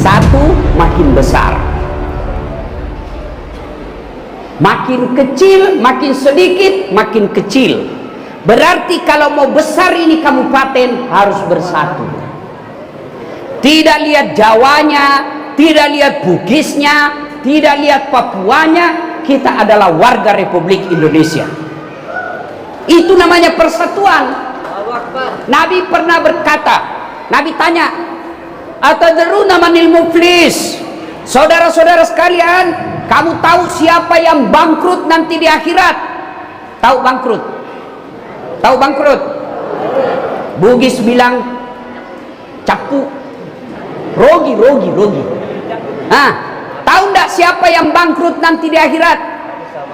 bersatu makin besar. Makin kecil, makin sedikit, makin kecil. Berarti kalau mau besar ini kabupaten harus bersatu. Tidak lihat Jawanya, tidak lihat Bugisnya, tidak lihat Papuanya, kita adalah warga Republik Indonesia. Itu namanya persatuan. Nabi pernah berkata, Nabi tanya, atadruna manil muflis? Saudara-saudara sekalian, kamu tahu siapa yang bangkrut nanti di akhirat? Tahu bangkrut? Tahu bangkrut? Bugis bilang capu, rogi. Nah, tahu enggak siapa yang bangkrut nanti di akhirat?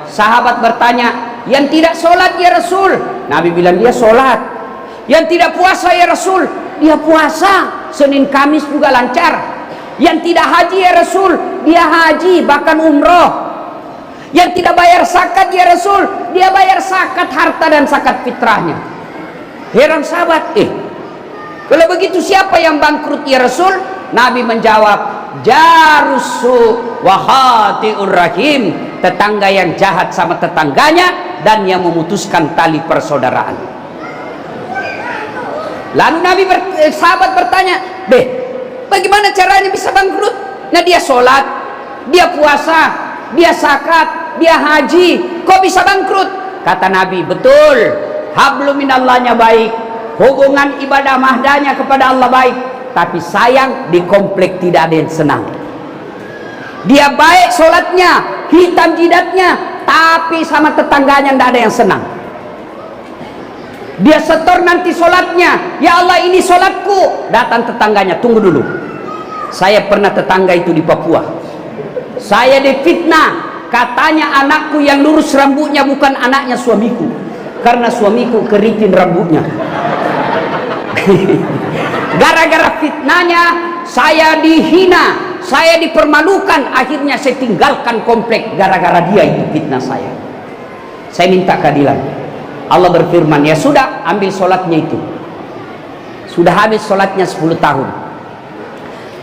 Sahabat bertanya, yang tidak sholat ya Rasul. Nabi bilang dia sholat. Yang tidak puasa ya Rasul, dia puasa. Senin Kamis juga lancar. Yang tidak haji ya Rasul, dia haji bahkan umroh. Yang tidak bayar zakat ya Rasul, dia bayar zakat harta dan zakat fitrahnya. Heran sahabat, kalau begitu siapa yang bangkrut ya Rasul? Nabi menjawab, jarusu wahatiur rahim, tetangga yang jahat sama tetangganya dan yang memutuskan tali persaudaraan. Lalu sahabat bertanya, bagaimana caranya bisa bangkrut? Nah, dia sholat, dia puasa, dia zakat, dia haji, kok bisa bangkrut? Kata Nabi, betul, hablum minallahnya baik, hubungan ibadah mahdanya kepada Allah baik, tapi sayang di komplek tidak ada yang senang. Dia baik sholatnya, hitam jidatnya, tapi sama tetangganya tidak ada yang senang. Dia setor nanti sholatnya, ya Allah ini sholatku. Datang tetangganya, tunggu dulu, saya pernah tetangga itu di Papua, saya difitnah, katanya anakku yang lurus rambutnya bukan anaknya suamiku, karena suamiku keriting rambutnya. Gara-gara fitnahnya saya dihina, saya dipermalukan, akhirnya saya tinggalkan komplek gara-gara dia itu fitnah saya. Saya minta keadilan. Allah berfirman, ya sudah, ambil sholatnya itu. Sudah habis sholatnya 10 tahun.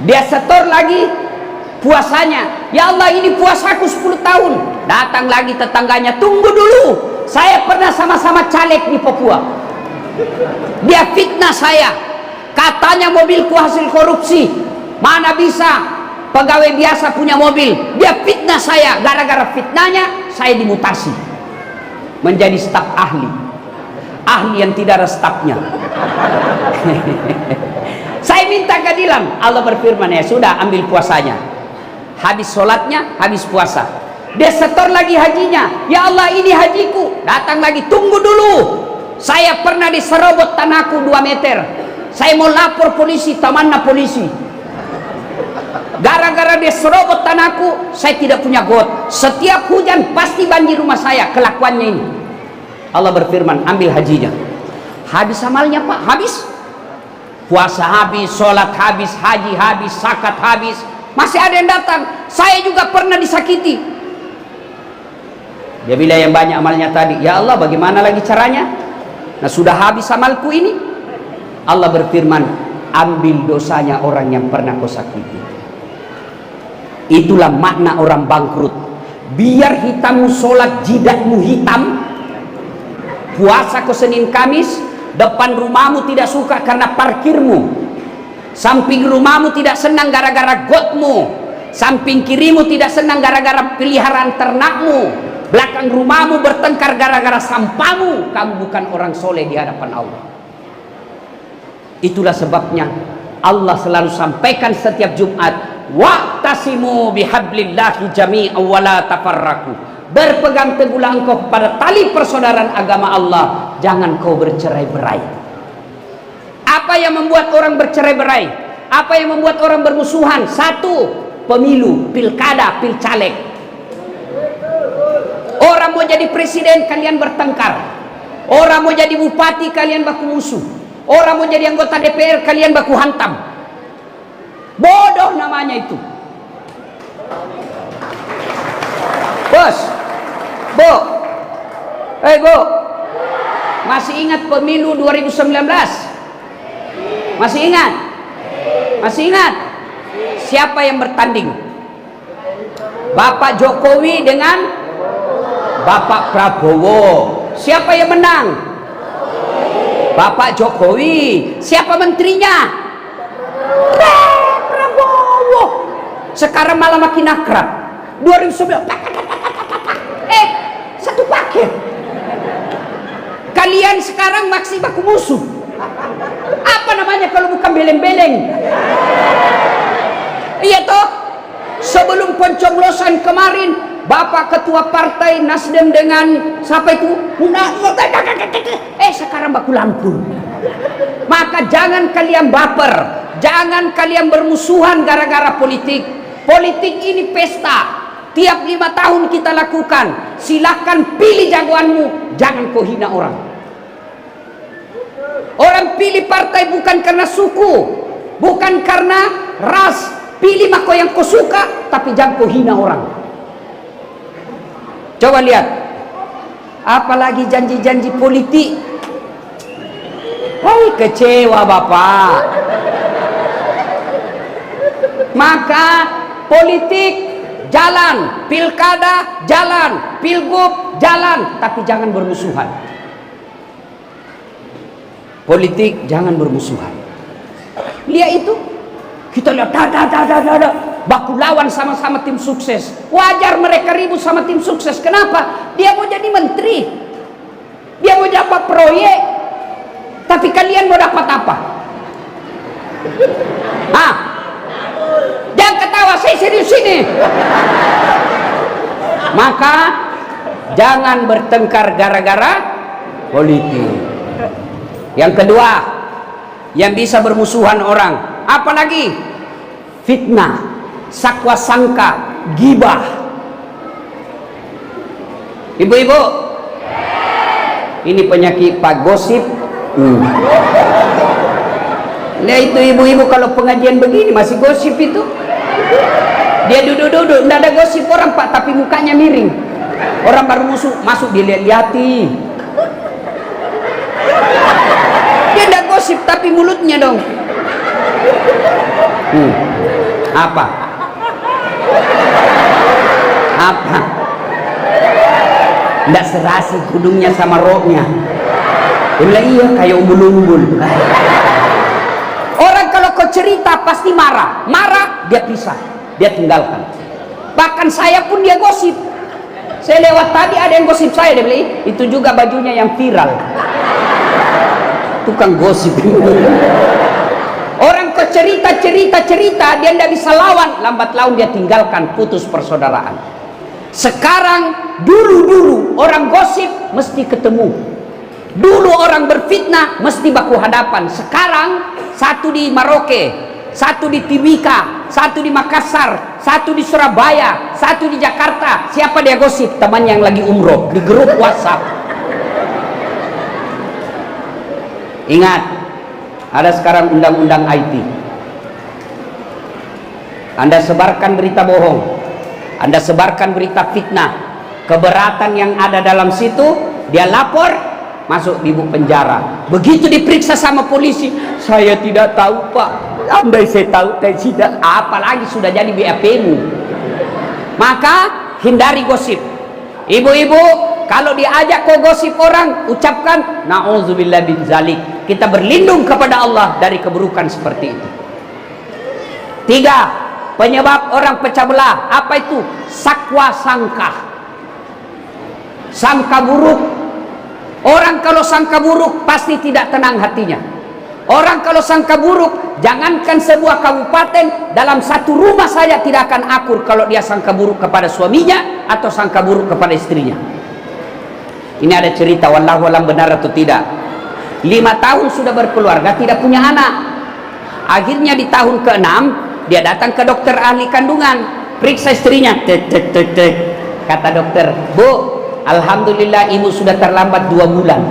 Dia setor lagi puasanya, ya Allah ini puasaku 10 tahun. Datang lagi tetangganya, tunggu dulu, saya pernah sama-sama caleg di Papua. Dia fitnah saya, katanya mobilku hasil korupsi. Mana bisa pegawai biasa punya mobil? Dia fitnah saya, gara-gara fitnahnya saya dimutasi menjadi staf ahli yang tidak ada stafnya. Saya minta keadilan. Allah berfirman, ya sudah, ambil puasanya. Habis sholatnya, habis puasa. Dia setor lagi hajinya, ya Allah ini hajiku. Datang lagi, tunggu dulu, saya pernah diserobot tanahku 2 meter. Saya mau lapor polisi, tamanna polisi. Gara-gara dia serobot tanahku, saya tidak punya got. Setiap hujan pasti banjir rumah saya. Kelakuannya ini. Allah berfirman, ambil hajinya. Habis amalnya Pak, habis. Puasa habis, sholat habis, haji habis, zakat habis. Masih ada yang datang. Saya juga pernah disakiti. Dia bilang yang banyak amalnya tadi, ya Allah bagaimana lagi caranya? Nah sudah habis amalku ini. Allah berfirman, ambil dosanya orang yang pernah kau sakiti. Itulah makna orang bangkrut. Biar hitammu sholat, jidatmu hitam, puasa ke Senin Kamis, depan rumahmu tidak suka karena parkirmu, samping rumahmu tidak senang gara-gara gotmu, samping kirimu tidak senang gara-gara peliharaan ternakmu, belakang rumahmu bertengkar gara-gara sampahmu. Kamu bukan orang soleh di hadapan Allah. Itulah sebabnya Allah selalu sampaikan setiap Jumat, wa'tasimu bihablillahi jami'an wa la tafarraqu. Berpegang teguhlah engkau pada tali persaudaraan agama Allah, jangan kau bercerai-berai. Apa yang membuat orang bercerai-berai? Apa yang membuat orang bermusuhan? Satu, pemilu, pilkada, pilcaleg. Orang mau jadi presiden, kalian bertengkar. Orang mau jadi bupati, kalian baku musuh. Orang mau jadi anggota DPR, kalian baku hantam. Bodoh namanya itu. Bos, Bu, Bu, masih ingat pemilu 2019? Masih ingat? Masih ingat? siapa yang bertanding? Bapak Jokowi dengan Bapak Prabowo. Siapa yang menang? Bapak Jokowi. Siapa menterinya? Prabowo. Sekarang malah makin akrab. 2009 satu paket. Kalian sekarang masih baku musuh. Apa namanya kalau bukan beleng-beleng? Iya toh? Sebelum pencoblosan kemarin, Bapak Ketua Partai Nasdem dengan siapa itu? Sekarang baku lampu. Maka jangan kalian baper, jangan kalian bermusuhan gara-gara politik. Politik ini pesta. Tiap 5 tahun kita lakukan. Silahkan pilih jagoanmu, jangan kau hina orang. Orang pilih partai bukan karena suku, bukan karena ras. Pilih mako yang kau suka, tapi jangan kau hina orang. Coba lihat, apalagi janji-janji politik. Hai, kecewa Bapak. Maka politik jalan, pilkada jalan, pilgub jalan, tapi jangan bermusuhan. Politik jangan bermusuhan. Lihat itu, kita lihat baku lawan sama-sama tim sukses. Wajar mereka ribut sama tim sukses. Kenapa? Dia mau jadi menteri, dia mau dapat proyek, tapi kalian mau dapat apa? Jangan ketawa, saya serius ini. Maka jangan bertengkar gara-gara politik. Yang kedua, yang bisa bermusuhan orang, apalagi fitnah, sakwa sangka, gibah. Ibu-ibu, ini penyakit Pak Gosip. Nah itu ibu-ibu kalau pengajian begini masih gosip itu. Dia duduk-duduk, tidak ada gosip orang Pak, tapi mukanya miring. Orang baru masuk dilihat-lihati. Dia tidak gosip tapi mulutnya dong. Apa? Tidak serasi kudungnya sama roknya. Iya kayak umbul-umbul. Orang kalau kau cerita pasti marah, dia pisah, dia tinggalkan. Bahkan saya pun dia gosip. Saya lewat tadi ada yang gosip saya, dia beli itu juga bajunya yang viral. Tukang gosip. Orang kau cerita, dia tidak bisa lawan, lambat laun dia tinggalkan, putus persaudaraan. Sekarang dulu orang gosip mesti ketemu. Dulu orang berfitnah mesti baku hadapan. Sekarang satu di Maroke, satu di Timika, satu di Makassar, satu di Surabaya, satu di Jakarta. Siapa dia gosip? Teman yang lagi umroh di grup WhatsApp. Ingat, ada sekarang undang-undang IT. Anda sebarkan berita bohong, Anda sebarkan berita fitnah, keberatan yang ada dalam situ, dia lapor, masuk di penjara. Begitu diperiksa sama polisi, saya tidak tahu Pak. Andai saya tahu, saya tidak. Apalagi sudah jadi BAP-mu. Maka hindari gosip. Ibu-ibu, kalau diajak kau gosip orang, ucapkan na'udzubillah min zalik. Kita berlindung kepada Allah dari keburukan seperti itu. 3, penyebab orang pecah belah. Apa itu? Sakwa sangka. Sangka buruk. Orang kalau sangka buruk pasti tidak tenang hatinya. Orang kalau sangka buruk, jangankan sebuah kabupaten, dalam satu rumah saja tidak akan akur kalau dia sangka buruk kepada suaminya atau sangka buruk kepada istrinya. Ini ada cerita, wallahu alam benar atau tidak. 5 tahun sudah berkeluarga, tidak punya anak. Akhirnya di tahun ke-6 dia datang ke dokter ahli kandungan, periksa istrinya. Kata dokter, Bu, alhamdulillah ibu sudah terlambat 2 bulan.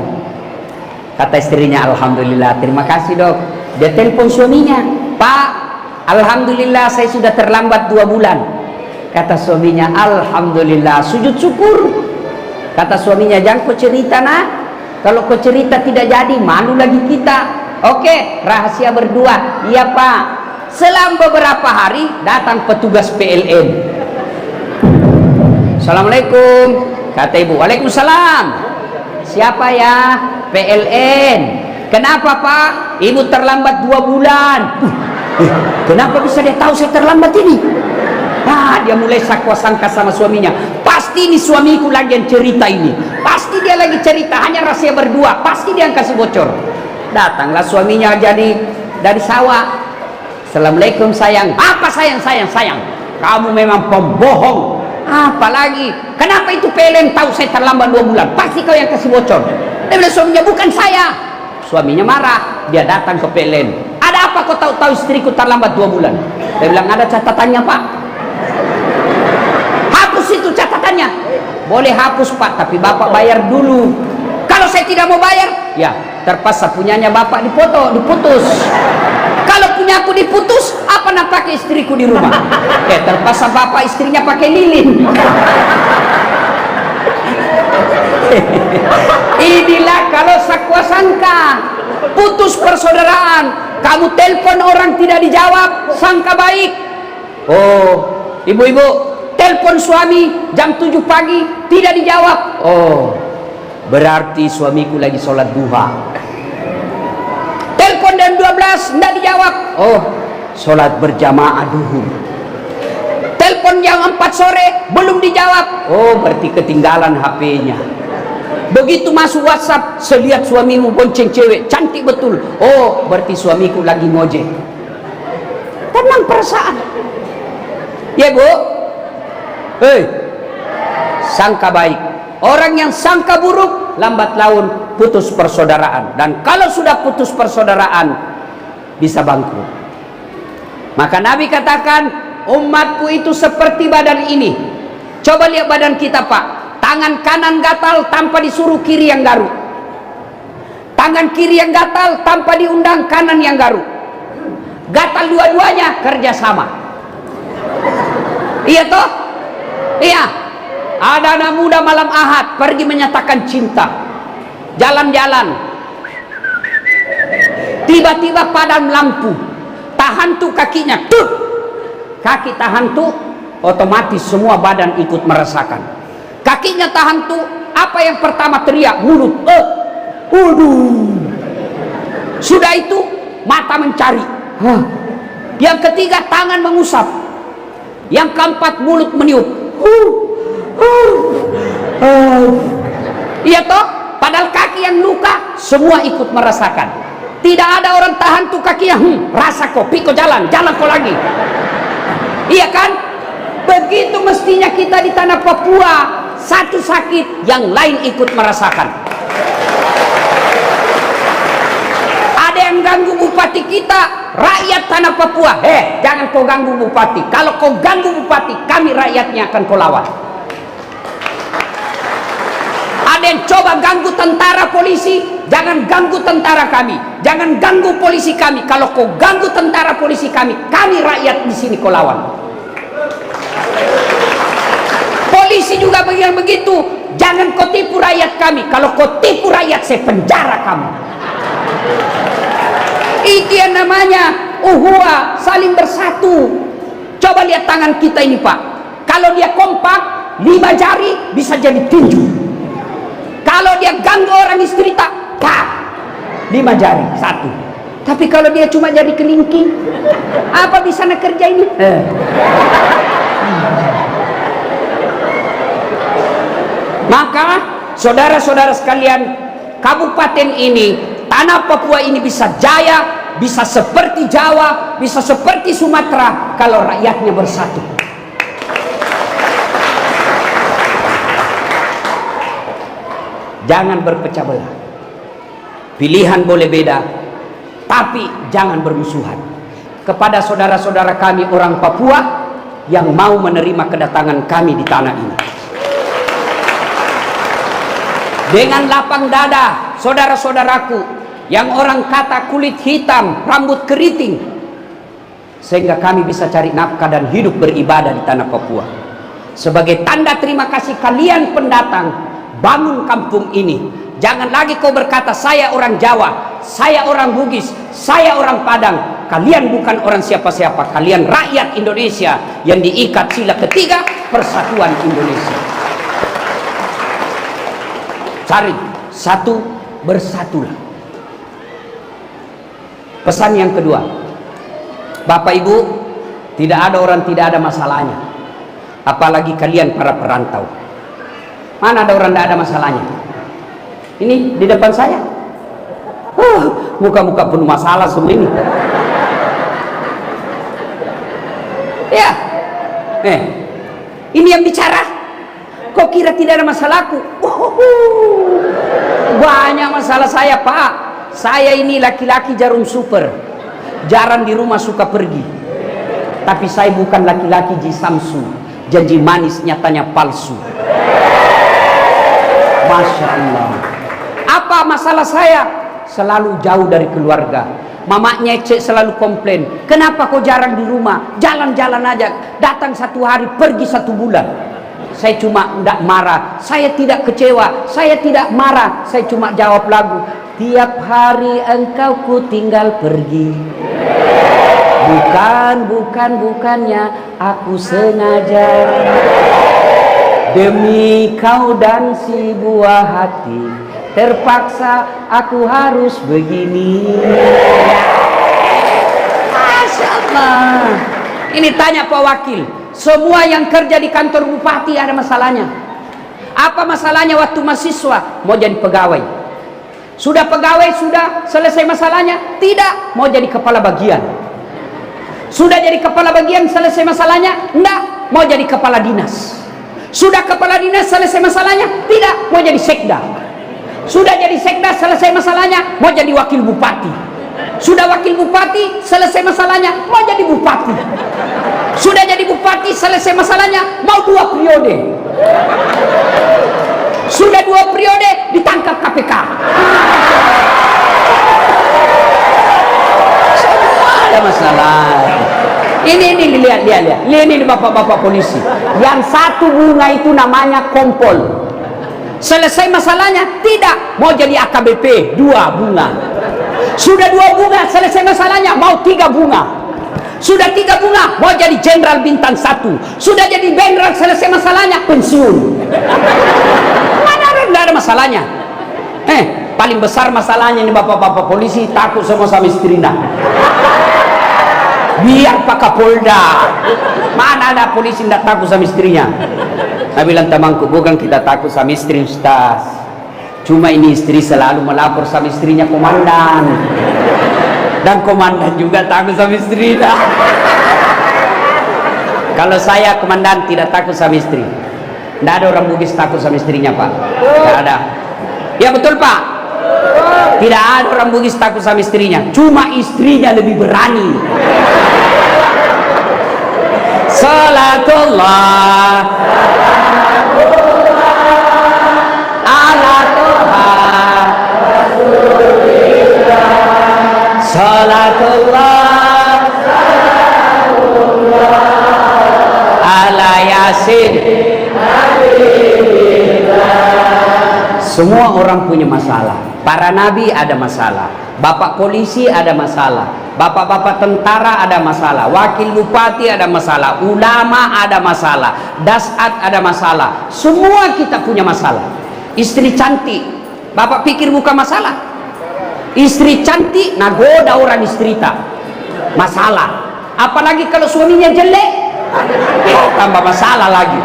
Kata istrinya, alhamdulillah, terima kasih dok. Dia telepon suaminya, Pak, alhamdulillah saya sudah terlambat 2 bulan. Kata suaminya, alhamdulillah, sujud syukur. Kata suaminya, jangan kau cerita nak, kalau kau cerita tidak jadi, malu lagi kita. Oke, rahasia berdua. Iya Pak, Selang beberapa hari datang petugas PLN. Assalamualaikum, kata ibu. Waalaikumsalam. Siapa ya? PLN. Kenapa Pak? Ibu terlambat 2 bulan. Kenapa bisa dia tahu saya terlambat ini? Dia mulai sakwa sangka sama suaminya. Pasti ini suamiku lagi yang cerita ini. Pasti dia lagi cerita, hanya rahasia berdua. Pasti dia yang kasih bocor. Datanglah suaminya jadi dari sawah. Assalamualaikum sayang. Apa sayang? Kamu memang pembohong. Apalagi? Kenapa itu PLN tahu saya terlambat 2 bulan? Pasti kau yang kasih bocor. Dia bilang suaminya, bukan saya. Suaminya marah. Dia datang ke PLN. Ada apa kau tahu istriku terlambat 2 bulan? Dia bilang, ada catatannya Pak. Hapus itu catatannya. Boleh hapus Pak, tapi Bapak bayar dulu. Kalau saya tidak mau bayar, ya terpaksa punyanya Bapak diputus. Kalau punya aku diputus, apa nak pakai istriku di rumah? Terpaksa Bapak istrinya pakai lilin. Inilah kalau sakwa sangka, putus persaudaraan. Kamu telepon orang tidak dijawab, sangka baik. Oh, ibu-ibu, telepon suami jam 7 pagi tidak dijawab. Oh, berarti suamiku lagi sholat duha. Telepon jam 12 tidak dijawab. Oh, sholat berjamaah duhur. Telepon jam 4 sore belum dijawab. Oh, berarti ketinggalan HP-nya. Begitu masuk WhatsApp, selihat suamimu bonceng cewek cantik betul. Oh, berarti suamiku lagi ngojek. Tenang perasaan. Ya Bu. Sangka baik. Orang yang sangka buruk, lambat laun putus persaudaraan. Dan kalau sudah putus persaudaraan, bisa bangkrut. Maka Nabi katakan, umatku itu seperti badan ini. Coba lihat badan kita Pak. Tangan kanan gatal tanpa disuruh kiri yang garuk. Tangan kiri yang gatal tanpa diundang kanan yang garuk. Gatal dua-duanya kerja sama. Iya toh? Iya. Ada anak muda malam Ahad pergi menyatakan cinta. Jalan-jalan. Tiba-tiba padam lampu. Tahan tuh kakinya. Tuh. Kaki tahan tuh, otomatis semua badan ikut merasakan. Kakinya tahan tuh, apa yang pertama teriak? Mulut. Sudah itu mata mencari. Yang ketiga tangan mengusap. Yang keempat mulut meniup. Iya toh? Padahal kaki yang luka semua ikut merasakan. Tidak ada orang tahan tuh kakinya. Rasa kopi kok jalan kok lagi. Iya kan? Begitu mestinya kita di tanah Papua. Satu sakit, yang lain ikut merasakan. Ada yang ganggu bupati kita, rakyat tanah Papua. Jangan kau ganggu bupati. Kalau kau ganggu bupati, kami rakyatnya akan kau lawan. Ada yang coba ganggu tentara polisi, jangan ganggu tentara kami. Jangan ganggu polisi kami. Kalau kau ganggu tentara polisi kami rakyat di sini kau lawan. Polisi juga begitu. Jangan kau tipu rakyat kami. Kalau kau tipu rakyat, saya penjara kamu. Itu yang namanya uhuwa, saling bersatu. Coba lihat tangan kita ini Pak. Kalau dia kompak, 5 jari bisa jadi tinju. Kalau dia ganggu orang istri tak, 5 jari, 1. Tapi kalau dia cuma jadi kelingking, apa bisa nak kerja ini? Maka saudara-saudara sekalian, kabupaten ini, tanah Papua ini bisa jaya, bisa seperti Jawa, bisa seperti Sumatera kalau rakyatnya bersatu. Jangan berpecah belah. Pilihan boleh beda, tapi jangan bermusuhan. Kepada saudara-saudara kami orang Papua yang mau menerima kedatangan kami di tanah ini, dengan lapang dada, saudara-saudaraku yang orang kata kulit hitam, rambut keriting, sehingga kami bisa cari nafkah dan hidup beribadah di tanah Papua. Sebagai tanda terima kasih kalian pendatang, bangun kampung ini. Jangan lagi kau berkata saya orang Jawa, saya orang Bugis, saya orang Padang. kalian bukan orang siapa-siapa, kalian rakyat Indonesia yang diikat sila ketiga persatuan Indonesia. Cari satu, bersatulah. Pesan yang kedua, Bapak Ibu, tidak ada orang tidak ada masalahnya, apalagi kalian para perantau. Mana ada orang tidak ada masalahnya? Ini di depan saya, muka-muka penuh masalah semua ini. Ya, ini yang bicara. Kok kira tidak ada masalahku? Banyak masalah saya, Pak. Saya ini laki-laki jarum super, jarang di rumah, suka pergi. Tapi saya bukan laki-laki jisamsu, janji manis nyatanya palsu. Masya Allah. Apa masalah saya? Selalu jauh dari keluarga. Mamanya cek selalu komplain, kenapa kau jarang di rumah, jalan-jalan aja, datang satu hari pergi satu bulan. Saya cuma tidak marah, saya tidak kecewa, saya tidak marah, saya cuma jawab lagu, tiap hari engkau ku tinggal pergi, bukannya aku sengaja, demi kau dan si buah hati, terpaksa aku harus begini. Masya Allah. Ini tanya Pak Wakil, semua yang kerja di kantor bupati ada masalahnya. Apa masalahnya waktu mahasiswa? Mau jadi pegawai. Sudah pegawai, sudah selesai masalahnya? Tidak, mau jadi kepala bagian. Sudah jadi kepala bagian, selesai masalahnya? Enggak, mau jadi kepala dinas. Sudah kepala dinas, selesai masalahnya? Tidak, mau jadi sekda. Sudah jadi sekda, selesai masalahnya, mau jadi wakil bupati. Sudah wakil bupati, selesai masalahnya, mau jadi bupati. Sudah jadi bupati, selesai masalahnya, mau 2 periode. Sudah 2 periode, ditangkap KPK. Semua ada masalah. Ini lihat. Ini bapak-bapak polisi. Yang satu bunga itu namanya kompol. Selesai masalahnya? Tidak, mau jadi AKBP 2 bunga. Sudah 2 bunga, selesai masalahnya, mau 3 bunga. Sudah 3 bunga, mau jadi jenderal bintang 1. Sudah jadi jenderal, selesai masalahnya, pensiun. Mana ada masalahnya? Paling besar masalahnya ini bapak-bapak polisi, takut sama istrinya. Biar Pak Kapolda. Mana ada polisi tidak takut sama istrinya? Saya bilang, temanku, bukan kita takut sama istri, Ustaz. Cuma ini istri selalu melapor sama istrinya komandan, dan komandan juga takut sama istrinya. Kalau saya komandan tidak takut sama istri. Tidak ada orang Bugis takut sama istrinya, Pak. Tidak ada. Ya betul, Pak. Tidak ada orang Bugis takut sama istrinya. Cuma istrinya lebih berani. Salatullah ala Tuhan salatullah ala Yasin. Semua orang punya masalah. Para nabi ada masalah, bapak polisi ada masalah, bapak-bapak tentara ada masalah, wakil bupati ada masalah, ulama ada masalah, dasat ada masalah. Semua kita punya masalah. Istri cantik, bapak pikir bukan masalah? Istri cantik nagoda orang istri tak masalah. Apalagi kalau suaminya jelek, tambah masalah lagi.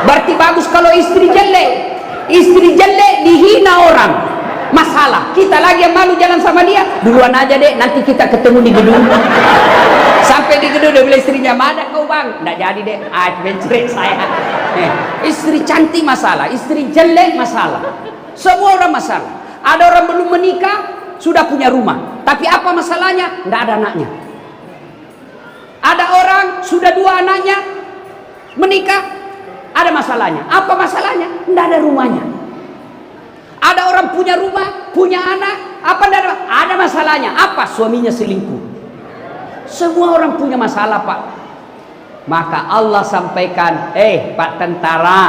Berarti bagus kalau istri jelek. Istri jelek dihina orang, masalah. Kita lagi yang malu jalan sama dia, duluan aja deh, nanti kita ketemu di gedung. Sampai di gedung dia bilang istrinya, mana kau bang? Nggak jadi deh, mencerit saya. Istri cantik masalah, istri jelek masalah. Semua orang masalah. Ada orang belum menikah sudah punya rumah, tapi apa masalahnya? Nggak ada anaknya. Ada orang sudah 2 anaknya menikah, ada masalahnya. Apa masalahnya? Nggak ada rumahnya. Ada orang punya rumah, punya anak, apa ada masalahnya? Apa? Suaminya selingkuh. Semua orang punya masalah, Pak. Maka Allah sampaikan, Pak tentara,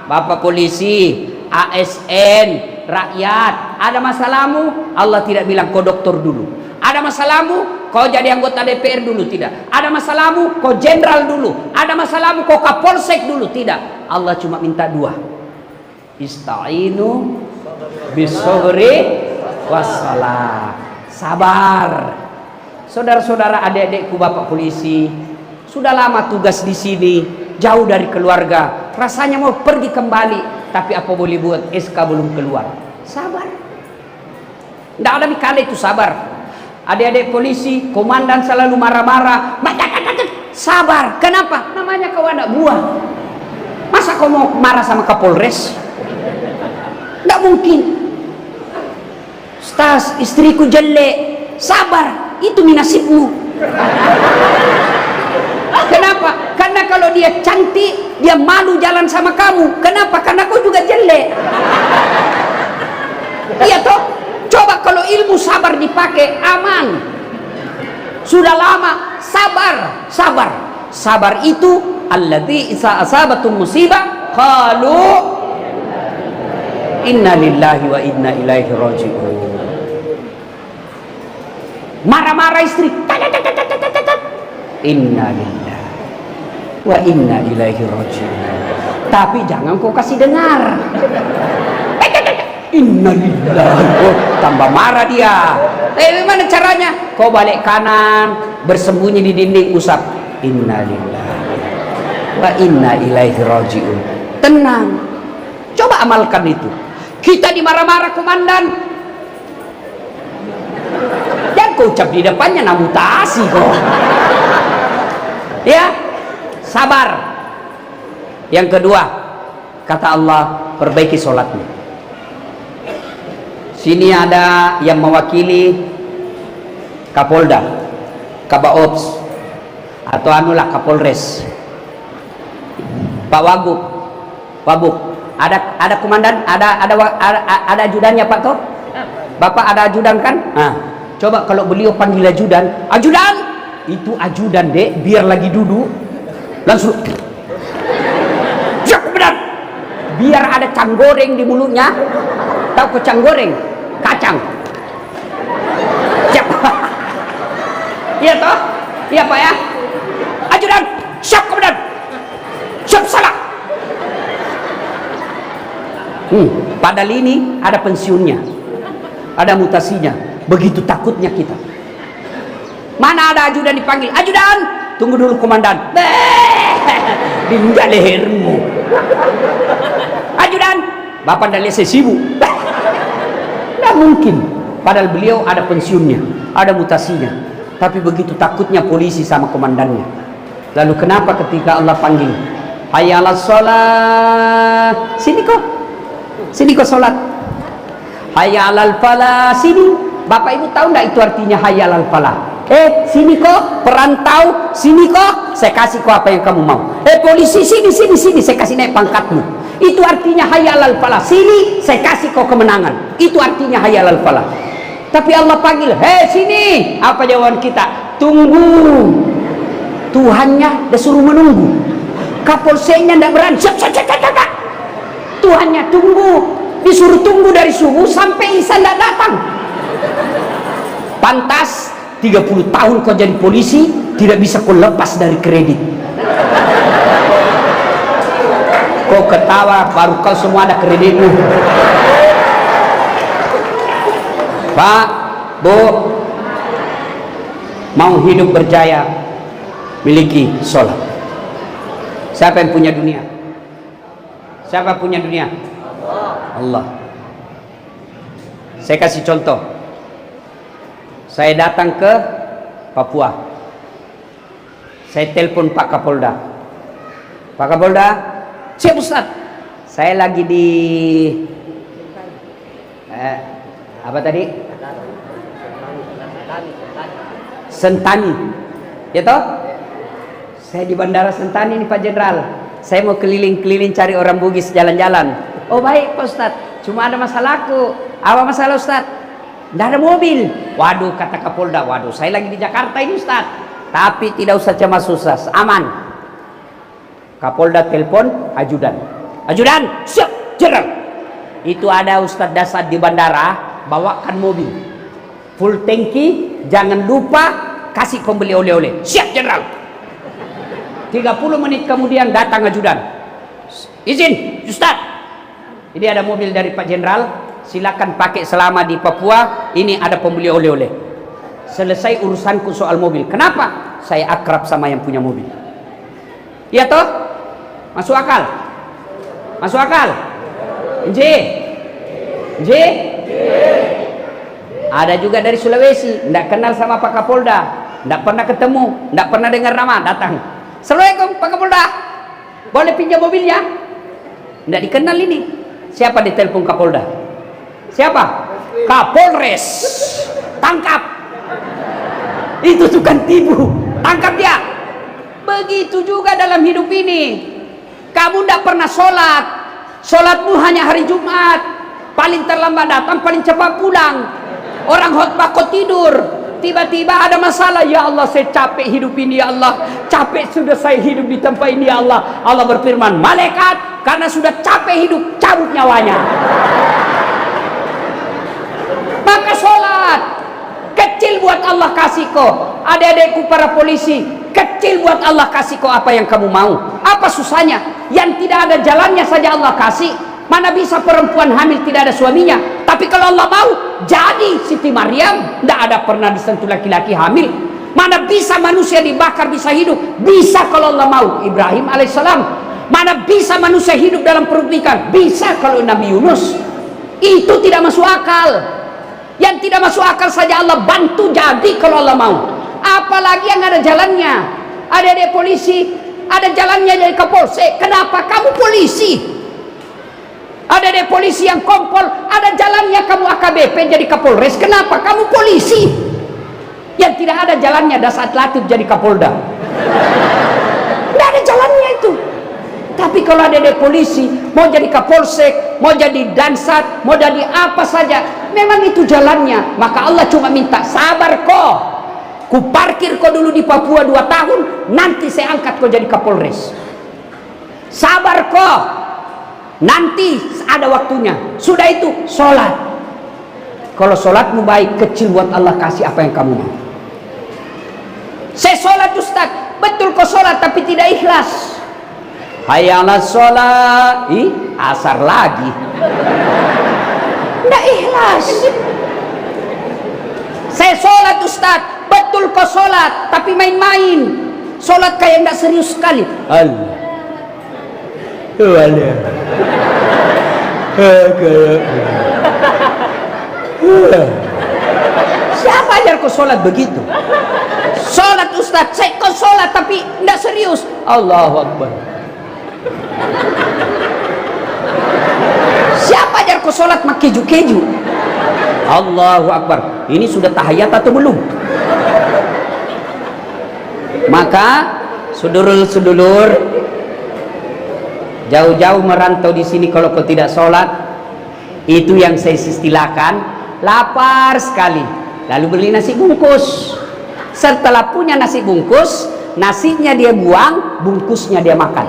Bapak polisi, ASN, rakyat, ada masalahmu? Allah tidak bilang kau dokter dulu. Ada masalahmu? kau jadi anggota DPR dulu, tidak. Ada masalahmu, kau jenderal dulu. Ada masalahmu, kau kapolsek dulu, tidak. Allah cuma minta dua. Ista'inu bisobri wassalah. Sabar. Saudara-saudara, adik-adikku, bapak polisi, sudah lama tugas di sini, jauh dari keluarga. Rasanya mau pergi kembali, tapi apa boleh buat, SK belum keluar. Sabar. Tidak ada mikala itu sabar. Adik-adik polisi, komandan selalu marah-marah. Sabar. Kenapa? Namanya kau anak buah. Masa kau mau marah sama Kapolres? Tidak mungkin. Ustaz, istriku jelek. Sabar, itu nasibmu. Kenapa? Karena kalau dia cantik, dia malu jalan sama kamu. Kenapa? Karena kau juga jelek. Iya toh? Coba kalau ilmu sabar dipakai, aman. Sudah lama, sabar. Sabar itu alladzi isa asabatum musibah qalu inna lillahi wa inna ilaihi raji'un. Marah-marah istri, inna lillahi wa inna ilaihi raji'un. Tapi jangan kau kasih dengar. Innalillahi. Oh, tambah marah dia. Bagaimana caranya? Kau balik kanan, bersembunyi di dinding, usap. Innalillahi wa inna ilaihi raji'un. Tenang. Coba amalkan itu. Kita dimarah-marah komandan. Jangan kau ucap di depannya, namutasi kau. Ya, sabar. Yang kedua, kata Allah, perbaiki sholatnya. Sini ada yang mewakili Kapolda, Kabaops, atau anulah Kapolres, Pak Wabuk, ada komandan, ada ajudannya Pak toh? Bapak ada ajudan kan? Nah, coba kalau beliau panggil ajudan, itu ajudan dek, biar lagi duduk, langsung, benar, biar ada canggoreng di mulutnya, tahu kecang goreng? Kacang. Siap. Iya toh? Iya Pak ya? Ajudan, siap komandan. Siap salah. Padahal ini ada pensiunnya. Ada mutasinya. Begitu takutnya kita. Mana ada ajudan dipanggil? Ajudan, tunggu dulu komandan. Dinjak lehermu. Ajudan, Bapak dah lihat saya sibuk. Tidak mungkin. Padahal beliau ada pensiunnya, ada mutasinya. Tapi begitu takutnya polisi sama komandannya. Lalu kenapa ketika Allah panggil, hayya 'alas shalah, sini kok sholat. Hayya 'alal falah, sini. Bapak Ibu tahu enggak itu artinya hayya 'alal falah? Sini kok, perantau, sini kok, saya kasih kau apa yang kamu mau. Polisi, sini, saya kasih naik pangkatmu. Itu artinya hayya 'alal falah. Sini, saya kasih kau kemenangan. Itu artinya hayya 'alal falah. Tapi Allah panggil, sini. Apa jawaban kita? Tunggu. Tuhannya dah suruh menunggu. Kapolseknya tidak berani. Siap. Tuhannya tunggu. Disuruh tunggu dari subuh sampai isya tidak datang. Pantas 30 tahun kau jadi polisi, tidak bisa kau lepas dari kredit. Kau ketawa, baru kau semua ada kreditmu. Pak, Bu, mau hidup berjaya, miliki sholat. Siapa yang punya dunia? Siapa punya dunia? Allah. Saya kasih contoh. Saya datang ke Papua. Saya telepon Pak Kapolda. Pak Kapolda, siap Ustaz. Saya lagi di apa tadi? Sentani. Ya toh? Saya di Bandara Sentani nih Pak Jenderal. Saya mau keliling-keliling cari orang Bugis jalan-jalan. Oh baik Pak Ustaz. Cuma ada masalahku. Apa masalah Ustaz? Tidak ada mobil. Waduh, kata Kapolda, waduh saya lagi di Jakarta ini Ustaz. Tapi tidak usah cemas Ustaz, aman. Kapolda telepon ajudan. Ajudan, siap, Jenderal. Itu ada Ustaz Dasar di bandara, bawakan mobil full tangki, jangan lupa kasih pembeli oleh-oleh. Siap Jenderal. 30 menit kemudian datang ajudan. Izin Ustaz, ini ada mobil dari Pak Jenderal, silakan pakai selama di Papua, ini ada pembeli oleh-oleh. Selesai urusanku soal mobil. Kenapa? Saya akrab sama yang punya mobil. Iya toh? Masuk akal? Masuk akal? J. Ada juga dari Sulawesi, tidak kenal sama Pak Kapolda, tidak pernah ketemu, tidak pernah dengar nama, datang. Assalamualaikum Pak Kapolda, boleh pinjam mobilnya? Tidak dikenal ini. Siapa ditelepon Kapolda? Siapa? Kapolres. Tangkap. Itu tukang tipu, tangkap dia. Begitu juga dalam hidup ini. Kamu tidak pernah sholat, sholatmu hanya hari Jumat, paling terlambat datang, paling cepat pulang. Orang khotbah kau tidur, tiba-tiba ada masalah. Ya Allah, saya capek hidup ini ya Allah, capek sudah saya hidup di tempat ini ya Allah. Allah berfirman, malaikat karena sudah capek hidup, cabut nyawanya. Maka sholat kecil buat Allah kasih kau. Adik-adikku para polisi, kecil buat Allah kasih kau apa yang kamu mau. Apa susahnya? Yang tidak ada jalannya saja Allah kasih. Mana bisa perempuan hamil tidak ada suaminya? Tapi kalau Allah mau, jadi Siti Maryam tidak ada pernah disentuh laki-laki hamil. Mana bisa manusia dibakar bisa hidup? Bisa kalau Allah mau. Ibrahim alaihissalam. Mana bisa manusia hidup dalam perut ikan? Bisa kalau Nabi Yunus. Itu tidak masuk akal. Yang tidak masuk akal saja Allah bantu jadi kalau Allah mau. Apalagi yang ada jalannya. Ada polisi, ada jalannya jadi Kapolsek. Kenapa kamu polisi? Ada polisi yang kompol, ada jalannya kamu AKBP jadi Kapolres. Kenapa kamu polisi? Yang tidak ada jalannya Dasat Latif jadi Kapolda. Tidak ada jalannya itu. Tapi kalau ada polisi, mau jadi Kapolsek, mau jadi Dansat, mau jadi apa saja, memang itu jalannya. Maka Allah cuma minta sabar kok. Ku parkir kau dulu di Papua 2 tahun, nanti saya angkat kau jadi Kapolres. Sabar kok, nanti ada waktunya. Sudah itu sholat. Kalau sholatmu baik, kecil buat Allah kasih apa yang kamu mau. Saya sholat Ustaz, betul kau sholat tapi tidak ikhlas. Hayya 'alas sholat, asar lagi. Tidak ikhlas. Saya sholat Ustaz, betul kau sholat tapi main-main. Sholat kayak tidak serius sekali. Allah. Siapa ajar kau sholat begitu? Sholat Ustaz, saya kau sholat tapi tidak serius. Allahu Akbar. Siapa ajar kau sholat mak keju-keju? Allahu Akbar. Ini sudah tahiyat atau belum? Maka sedulur-sedulur, jauh-jauh merantau di sini kalau kau tidak sholat, itu yang saya istilahkan lapar sekali. Lalu beli nasi bungkus. Setelah punya nasi bungkus, nasinya dia buang, bungkusnya dia makan.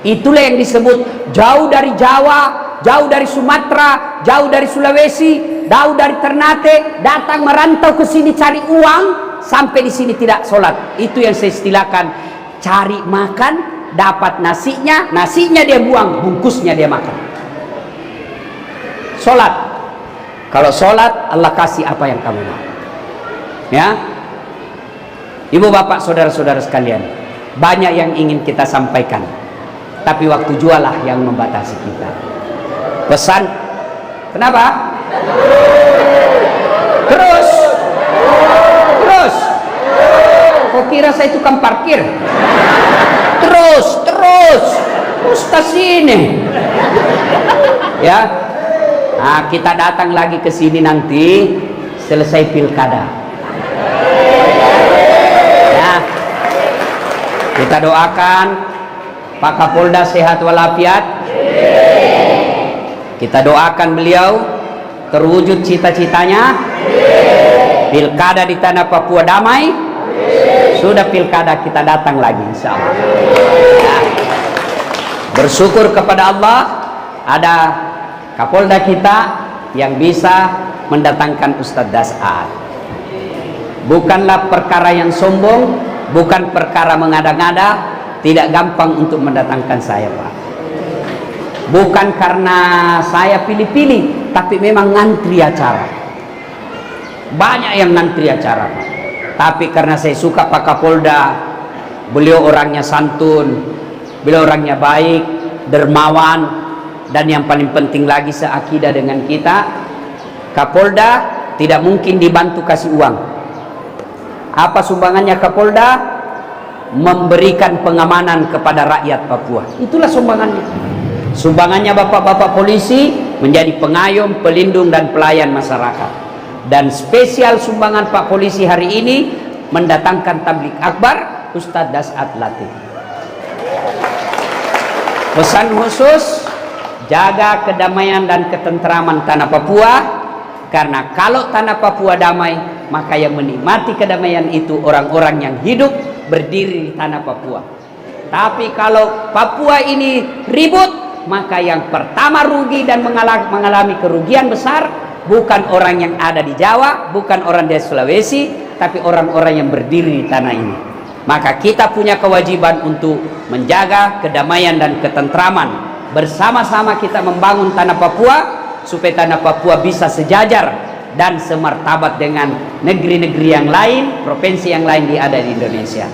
Itulah yang disebut jauh dari Jawa, jauh dari Sumatera, jauh dari Sulawesi, jauh dari Ternate, datang merantau ke sini cari uang, sampai di sini tidak sholat. Itu yang saya istilahkan cari makan, dapat nasinya, nasinya dia buang, bungkusnya dia makan. Sholat. Kalau sholat, Allah kasih apa yang kamu mau. Ya, ibu bapak saudara-saudara sekalian, banyak yang ingin kita sampaikan, tapi waktu jualah yang membatasi kita. Pesan, kenapa? Terus. Kau kira saya tukang parkir? Terus. Ustaz ini. Ya. Nah, kita datang lagi ke sini nanti selesai pilkada. Ya. Kita doakan Pak Kapolda sehat walafiat. Kita doakan beliau terwujud cita-citanya. Pilkada di tanah Papua damai. Sudah pilkada kita datang lagi insyaallah. Ya. Bersyukur kepada Allah ada Kapolda kita yang bisa mendatangkan Ustadz Dasat. bukanlah perkara yang sombong, bukan perkara mengada-ngada. Tidak gampang untuk mendatangkan saya, Pak. Bukan karena saya pilih-pilih, tapi memang ngantri acara. Banyak yang ngantri acara, Pak. Tapi karena saya suka Pak Kapolda, beliau orangnya santun, beliau orangnya baik, dermawan, dan yang paling penting lagi seakidah dengan kita. Kapolda tidak mungkin dibantu kasih uang. Apa sumbangannya Kapolda? Memberikan pengamanan kepada rakyat Papua. Itulah sumbangannya. Sumbangannya bapak-bapak polisi menjadi pengayom, pelindung, dan pelayan masyarakat. Dan spesial sumbangan Pak Polisi hari ini mendatangkan tablik akbar Ustadz Dasat Latif. Pesan khusus, jaga kedamaian dan ketentraman tanah Papua, karena kalau tanah Papua damai, maka yang menikmati kedamaian itu orang-orang yang hidup berdiri di tanah Papua. Tapi kalau Papua ini ribut, maka yang pertama rugi dan mengalami kerugian besar bukan orang yang ada di Jawa, bukan orang di Sulawesi, tapi orang-orang yang berdiri di tanah ini. Maka kita punya kewajiban untuk menjaga kedamaian dan ketentraman. Bersama-sama kita membangun tanah Papua supaya tanah Papua bisa sejajar dan semartabat dengan negeri-negeri yang lain, provinsi yang lain yang ada di Indonesia.